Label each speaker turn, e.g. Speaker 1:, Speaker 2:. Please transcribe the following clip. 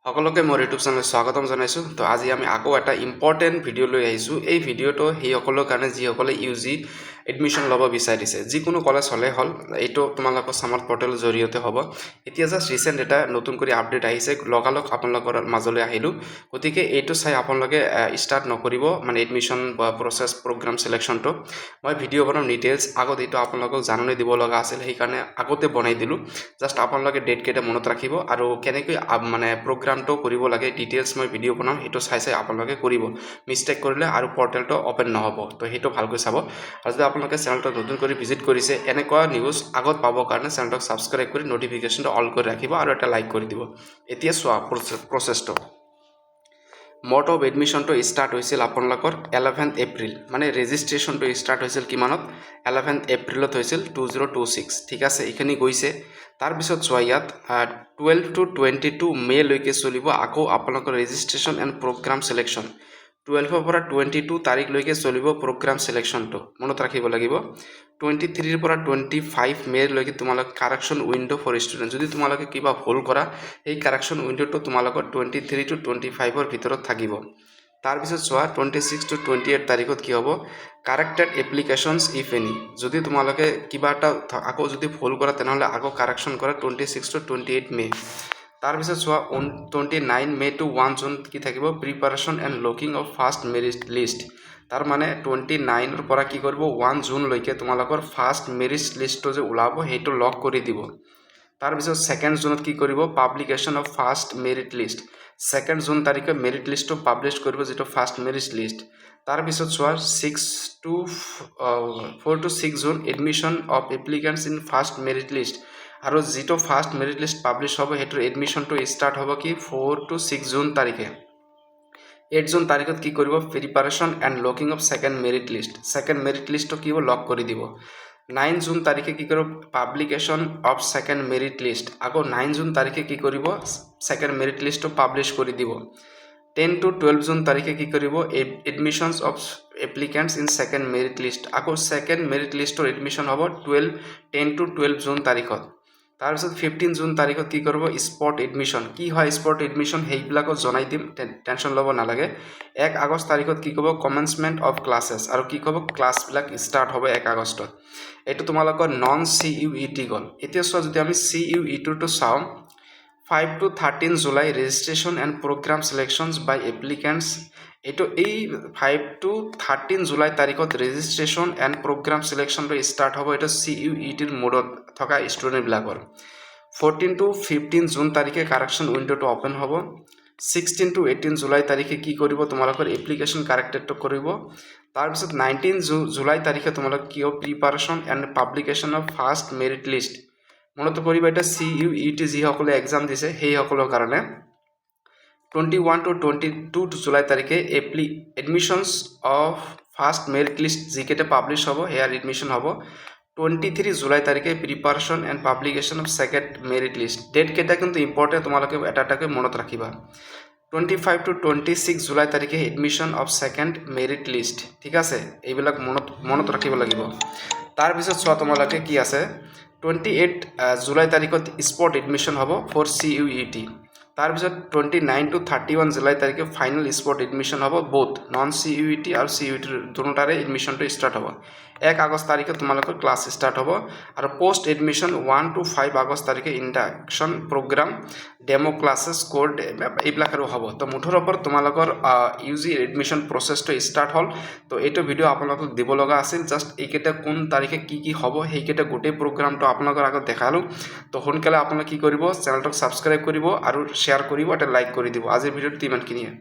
Speaker 1: সকলোকে মোৰ ইউটিউব চেনেলত স্বাগতম জনাইছোঁ। তো আজি আমি আকৌ এটা ইম্পৰ্টেণ্ট ভিডিঅ' লৈ আহিছোঁ। এই ভিডিঅ'টো সেইসকলৰ কাৰণে যিসকলে UG এডমিশ্যন ল'ব বিচাৰিছে, যিকোনো কলেজ হ'লে হ'ল। এইটো তোমালোকৰ সামাৰ পৰ্টেলৰ জৰিয়তে হ'ব। এতিয়া জাষ্ট ৰিচেণ্ট এটা নতুন কৰি আপডেট আহিছে, লগালগ আপোনালোকৰ মাজলৈ আহিলোঁ। গতিকে এইটো চাই আপোনালোকে ষ্টাৰ্ট নকৰিব, মানে এডমিশ্যন বা প্ৰচেছ প্ৰগ্ৰাম চিলেকশ্যনটো। মই ভিডিঅ' বনাম ডিটেইলছ, আগত এইটো আপোনালোকক জাননী দিব লগা আছিল, সেইকাৰণে আগতে বনাই দিলোঁ। জাষ্ট আপোনালোকে ডেটকেইটা মনত ৰাখিব আৰু কেনেকৈ মানে প্ৰগ্ৰামটো কৰিব লাগে ডিটেইলছ মই ভিডিঅ' বনাম, সেইটো চাই আপোনালোকে কৰিব। মিষ্টেক কৰিলে আৰু পৰ্টেলটো অ'পেন নহ'ব, তো সেইটো ভালকৈ চাব। আৰু যদি আপোনালোকে চেনেলটো নতুন কৰি ভিজিট কৰিছে, এনেকুৱা নিউজ আগত পাবৰ কাৰণে চেনেলটোক ছাবস্ক্ৰাইব কৰি নটিফিকেশ্যনটো অল কৰি ৰাখিব আৰু এটা লাইক কৰি দিব। এতিয়া চোৱা প্ৰচেছটো। মোড অফ এডমিশ্যনটো ষ্টাৰ্ট হৈছিল আপোনালোকৰ 11 এপ্ৰিল, মানে ৰেজিষ্ট্ৰেশ্যনটো ষ্টাৰ্ট হৈছিল কিমানত? 11 এপ্ৰিলত হৈছিল 2026। ঠিক আছে, এইখিনি গৈছে। তাৰপিছত চোৱা ইয়াত 12 to 22 মে'লৈকে চলিব আকৌ আপোনালোকৰ ৰেজিষ্ট্ৰেশ্যন এণ্ড প্ৰগ্ৰাম চিলেকশ্যন। 12ৰ পৰা 22 তাৰিখলৈকে চলিব প্ৰগ্ৰাম চিলেকশ্যনটো, মনত ৰাখিব লাগিব। 23ৰ পৰা 25 মে'লৈকে তোমালোক কাৰেকশ্যন উইণ্ড' ফৰ ষ্টুডেণ্ট। যদি তোমালোকে কিবা ভুল কৰা, সেই কাৰেকশ্যন উইণ্ড'টো তোমালোকৰ 23 to 25ৰ ভিতৰত থাকিব। তাৰপিছত চোৱা 26 to 28 তাৰিখত কি হ'ব? Corrected applications if any. যদি তোমালোকে কিবা এটা আকৌ যদি ভুল কৰা, তেনেহ'লে আকৌ কাৰেকশ্যন কৰা 26 to 28 মে'। তাৰপিছত চোৱা 29 মে' to 1 জুন কি থাকিব? Preparation and locking of first merit list. তাৰ মানে 29ৰ পৰা কি কৰিব? 1 জুনলৈকে তোমালোকৰ ফাৰ্ষ্ট মেৰিট লিষ্টটো যে ওলাব, সেইটো লক কৰি দিব। তাৰপিছত 2 জুনত কি কৰিব? Publication of first merit list. 2 June তাৰিখে মেৰিট লিষ্টটো পাব্লিছ কৰিব, যিটো ফাৰ্ষ্ট মেৰিট লিষ্ট। তাৰপিছত চোৱা 4 to 6 June admission of applicants in first merit list. আৰু যিটো ফাৰ্ষ্ট মেৰিট লিষ্ট পাব্লিছ হ'ব, সেইটোৰ এডমিশ্যনটো ষ্টাৰ্ট হ'ব কি? 4 to 6 জুন তাৰিখে। 8 জুন তাৰিখত কি কৰিব? Preparation and locking of second merit list. Second merit লিষ্টটো কি হ'ব? লক কৰি দিব। 9 জুন তাৰিখে কি কৰিব? Publication of second merit list. আকৌ 9 জুন তাৰিখে কি কৰিব? ছেকেণ্ড মেৰিট লিষ্টটো পাব্লিছ কৰি দিব। 10 to 12 জুন তাৰিখে কি কৰিব? Admissions of applicants in second merit list. আকৌ ছেকেণ্ড মেৰিট লিষ্টৰ এডমিশ্যন হ'ব 10 to 12 জুন তাৰিখত। তাৰপিছত 15 জুন তাৰিখত কি কৰিব? Spot admission. কি হয় স্পট এডমিশ্যন, সেইবিলাকত জনাই দিম, টেনশ্যন ল'ব নালাগে। 1 আগষ্ট তাৰিখত কি ক'ব? কমেন্সমেণ্ট অফ ক্লাছেছ। আৰু কি ক'ব? ক্লাছবিলাক ষ্টাৰ্ট হ'ব 1 আগষ্টত। এইটো তোমালোকৰ নন CUET গ'ল। এতিয়া চোৱা যদি আমি CUETটো চাওঁ, 5 to 13 July registration and program selections by applicants. এইটো এই 5 to 13 জুলাই তাৰিখত ৰেজিষ্ট্ৰেশ্যন এণ্ড প্ৰগ্ৰাম চিলেকশ্যনটো ষ্টাৰ্ট হ'ব। এইটো CUETৰ মোডত থকা ষ্টুডেণ্টবিলাকৰ। 14 to 15 জুন তাৰিখে কাৰেকশ্যন উইণ্ড'টো অ'পেন হ'ব। 16 to 18 জুলাই তাৰিখে কি কৰিব? তোমালোকৰ এপ্লিকেশ্যন কাৰেক্টেডটো কৰিব। তাৰপিছত 19 জুলাই তাৰিখে তোমালোক কি হ'ব? Preparation and publication of first merit list. মনত কৰিবা, এটা CUET যিসকলে এক্সাম দিছে সেইসকলৰ কাৰণে। 21 to 22 জুলাই তাৰিখে admissions of first merit list যিকেইটা পাব্লিছ হ'ব, সেয়াৰ এডমিশ্যন হ'ব। 23 জুলাই তাৰিখে preparation and publication of second merit list. ডেটকেইটা কিন্তু ইম্পৰ্টেণ্ট, তোমালোকে এটা এটাকৈ মনত ৰাখিবা। 25 to 26 জুলাই তাৰিখে admission of second merit list. ঠিক আছে, এইবিলাক মনত ৰাখিব লাগিব। তাৰপিছত চোৱা তোমালোকে কি আছে, 28 জুলাই তাৰিখত স্পট এডমিশ্যন হ'ব ফৰ CUET। তাৰপিছত 29 to 31 জুলাই তাৰিখে ফাইনেল স্পট এডমিশ্যন হ'ব, বোথ নন CUET আৰু CUET দুটাৰে এডমিশ্যনটো ষ্টাৰ্ট হ'ব। 1 আগষ্ট তাৰিখে তোমালোকৰ ক্লাছ ষ্টাৰ্ট হ'ব। আৰু পোষ্ট এডমিশ্যন 1 to 5 আগষ্ট তাৰিখে induction program, demo classes, code এইবিলাক আৰু হ'ব। তো মুঠৰ ওপৰত তোমালোকৰ UG এডমিশ্যন প্ৰচেছটো ষ্টাৰ্ট হ'ল। তো এইটো ভিডিঅ' আপোনালোকক দিব লগা আছিল, জাষ্ট এইকেইটা কোন তাৰিখে কি হ'ব সেইকেইটা গোটেই প্ৰগ্ৰামটো আপোনালোকৰ আগত দেখালোঁ। তো সোনকালে আপোনালোকে কি কৰিব? চেনেলটোক ছাবস্ক্ৰাইব কৰিব আৰু শ্বেয়াৰ কৰিব, এটা লাইক কৰি দিব। আজিৰ ভিডিঅ'টো ইমানখিনিয়ে।